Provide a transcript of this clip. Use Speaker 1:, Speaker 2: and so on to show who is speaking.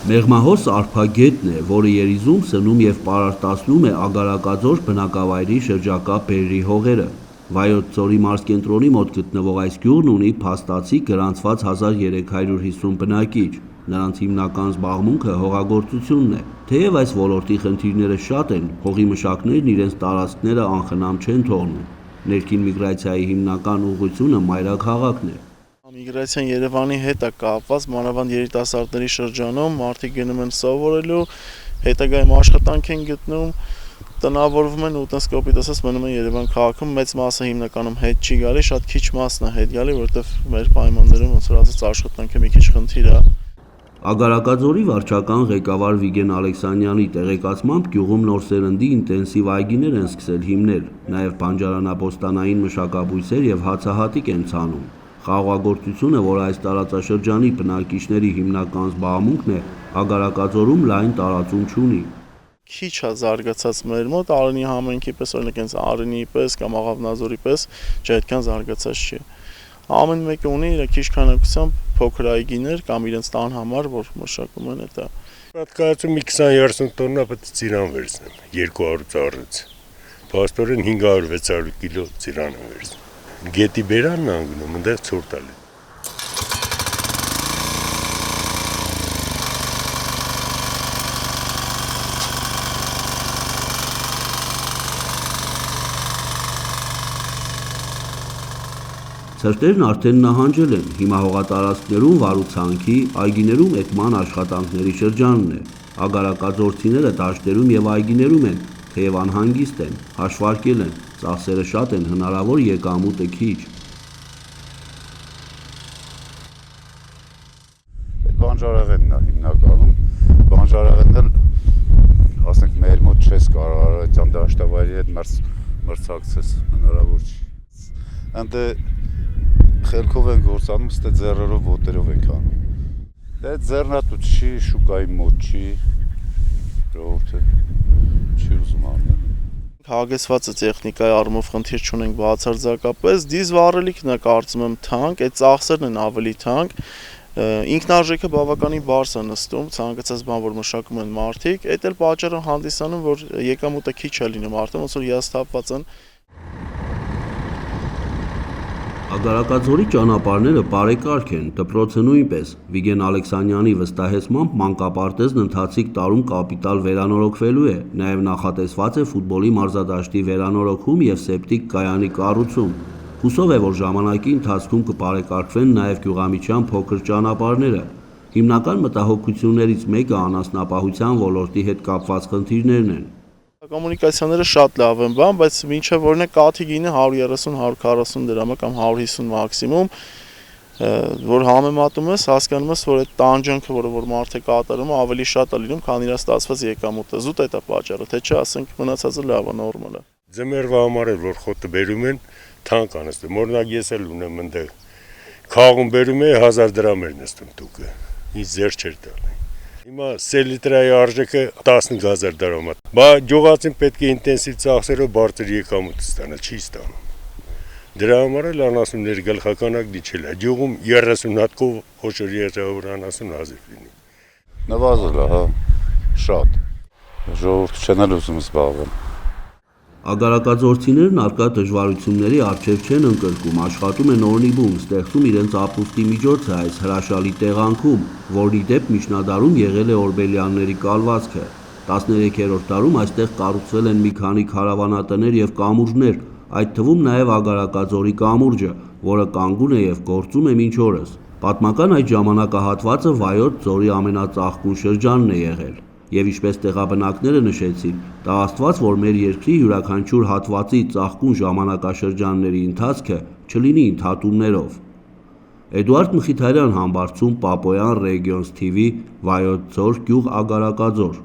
Speaker 1: Մեղմահոս արփագետն է, որը երիզում, սնում և պարարտացնում է Ագարակաձոր բնակավայրի շրջակա բերրի հողերը։ Վայոց ձորի մարզկենտրոնի մոտ գտնվող այս գյուղն ունի փաստացի գրանցված 1350 բնակիչ։ Նրանց հիմնական զբաղմունքը հողագործությունն է։ Թեև այս ոլորտի խնդիրները շատ են, հողի մշակներն իրենց տարածքները անխնամ չեն թողնում։ Ներքին միգրացիայի հիմնական ուղղությունը մայրաքաղաքն է։
Speaker 2: Միգրացիան Երևանի հետ է կապված, մանավանդ երիտասարդների շրջանում մարդիկ գնում են սովորելու, հետագայում աշխատանք են գտնում, տնավորվում են ու տես կոպիտ ասած մնում են Երևան քաղաքում, մեծ մասը հիմնականում հետ չի գալի, շատ քիչ մասն է հետ գալի, որովհետև մեր պայմաններում ոնց որ ասած աշխատանքը մի քիչ խնդիր է։
Speaker 1: Ագարակաձորի վարչական ղեկավար Վիգեն Ալեքսանյանի տեղեկացմամբ գյուղում նոր սերնդի ինտենսիվ այգիներ են սկսել հիմնել, նաև բանջարանաբոստանային մշակաբույսեր և հացահատիկ են ցանում։ Խաղողագործությունը, որը այս տարածաշրջանի բնակիչների հիմնական զբաղմունքն է, Ագարակաձորում լայն տարածում չունի։
Speaker 2: Քիչ է զարգացած մեր մոտ, Արենի համայնքի պես, օրինակ այնց Արենի պես կամ Աղավնազորի պես, այդքան զարգացած չի։ Ամեն մեկը ունի իր քիչ քանակությամբ փոքր այգիներ կամ իրենց տան համար, որ մշակում են դա։
Speaker 3: Պատկացում մի 20-30 տոննա պետք է ծիրան վերցնեմ, 200 ծառից։ Փաստորեն 500-600 կիլո ծիրան եմ վերցնում։ Գետի բերանն անգնում, այնտեղ ցուրտ տալի։
Speaker 1: Ցրտերն արդեն նահանջել են, հիմա հողատարածքներում վարուցանքի, այգիներում էտման աշխատանքների շրջանն է։ Ագարակաձորցիները դաշտերում և այգիներում են, թեև անհանգիստ են, հաշվարկել են, ծախսերը շատ են, հնարավոր եկամուտը քիչ։
Speaker 4: Բանջարեղենն է հիմնականում, բանջարեղենն էլ ասենք մեր մոտ չես կարող այդյան դաշտավայրի հետ մրցակցես, հնարավոր չի։ Ընդ խելքով են գործանում, ստե ձեռերով ոտերով ենք անում։ Դե ձեռնատու չի, շուկայի մոտ չի, ժողովուրդը չի ուզում անել։
Speaker 2: Հագեցված է տեխնիկայի առումով խնդիր չունենք բացարձակապես, դիզ վառելիքն է կարծում եմ թանկ, այդ ծախսերն են ավելի թանկ, ինքնարժեքը բավականին բարձր է նստում, ցանկացած բան որ մշակում են մարդիկ, այդ էլ պատճառը հանդիսանում, որ եկամուտը քիչ է լինում, արդեն ոնց որ հիասթափված են։
Speaker 1: Ագարակաձորի ճանապարհները բարեկարգ են, դպրոցը նույնպես։ Վիգեն Ալեքսանյանի վստահեցմամբ մանկապարտեզն ընթացիկ տարում կապիտալ վերանորոգվելու է, նաև նախատեսված է ֆուտբոլի մարզադաշտի վերանորոգում և սեպտիկ կայանի կառուցում։ Հուսով է, որ ժամանակի ընթացքում կբարեկարգվեն նաև գյուղամիջյան փոքր ճանապարհները։ Հիմնական մտահոգություններից մեկը անասնապահության ոլորտի հետ կապված խնդիրներն են։
Speaker 2: Կոմունիկացիաները շատ լավ են բան, բայց մինչև օրինակ կաթի գինը 130-140 դրամ կամ 150 մաքսիմում, որ համեմատում ես, հասկանում ես, որ այդ տանջանքը, որ մարդը կատարում է, ավելի շատ է լինում, քան իր ստացված եկամուտը։ Զուտ այդ է պատճառը, թե չէ, ասենք մնացածը լավ է, նորմալ է։
Speaker 3: Ձմեռվա համար էլ որ խոտը բերում են, թանկ անստում։ Օրինակ ես էլ ունեմ այնտեղ քաղում բերում է 1000 դրամ էր նստում տուկը։ Ինձ ձեր չէր տալի։ Հիմա սելիտրայի արժեքը 15000 դրամ է։ Բա ջողացին պետք է ինտենսիվ ծախսերով բարձր եկամուտ ստանա, չի ստանում։ Դրա համար էլ անասունների գլխականակ դիչել է։ Ջողում 30 հատկով խոշոր երթավոր անասուն հազիվ լինի։
Speaker 4: Նվազել է, հա, շատ։ Ժողովուրդը չեն էլ ուզում զբաղվել։
Speaker 1: Ագարակաձորցիներն առկա դժվարությունների առջև չեն ընկրկում, աշխատում են օրնիբում, ստեղծում իրենց ապրուստի միջոցը այս հրաշալի տեղանքում, որն ի դեպ միջնադարում եղել է օրբելյանների կալվածքը։ 13-րդ դարում այստեղ կառուցվել են մի քանի քարավանատներ և կամուրջներ, այդ թվում նաև Ագարակաձորի կամուրջը, որը կանգուն է և գործում է մինչ օրս։ Պատմական այդ ժամանակահատվածը Վայոց ձորի ամենածաղկուն շրջանն է եղել։ Եվ ինչպես տեղաբնակները նշեցին, տա Աստված, որ մեր երկրի յուրաքանչյուր հատվածի ծաղկուն ժամանակաշրջանների ընթացքը չլինի ընդհատումներով։ Էդուարդ Մխիթարյան, Համբարձում, Պապոյան, Regions TV, Վայոց ձոր, գյուղ Ագարակաձոր։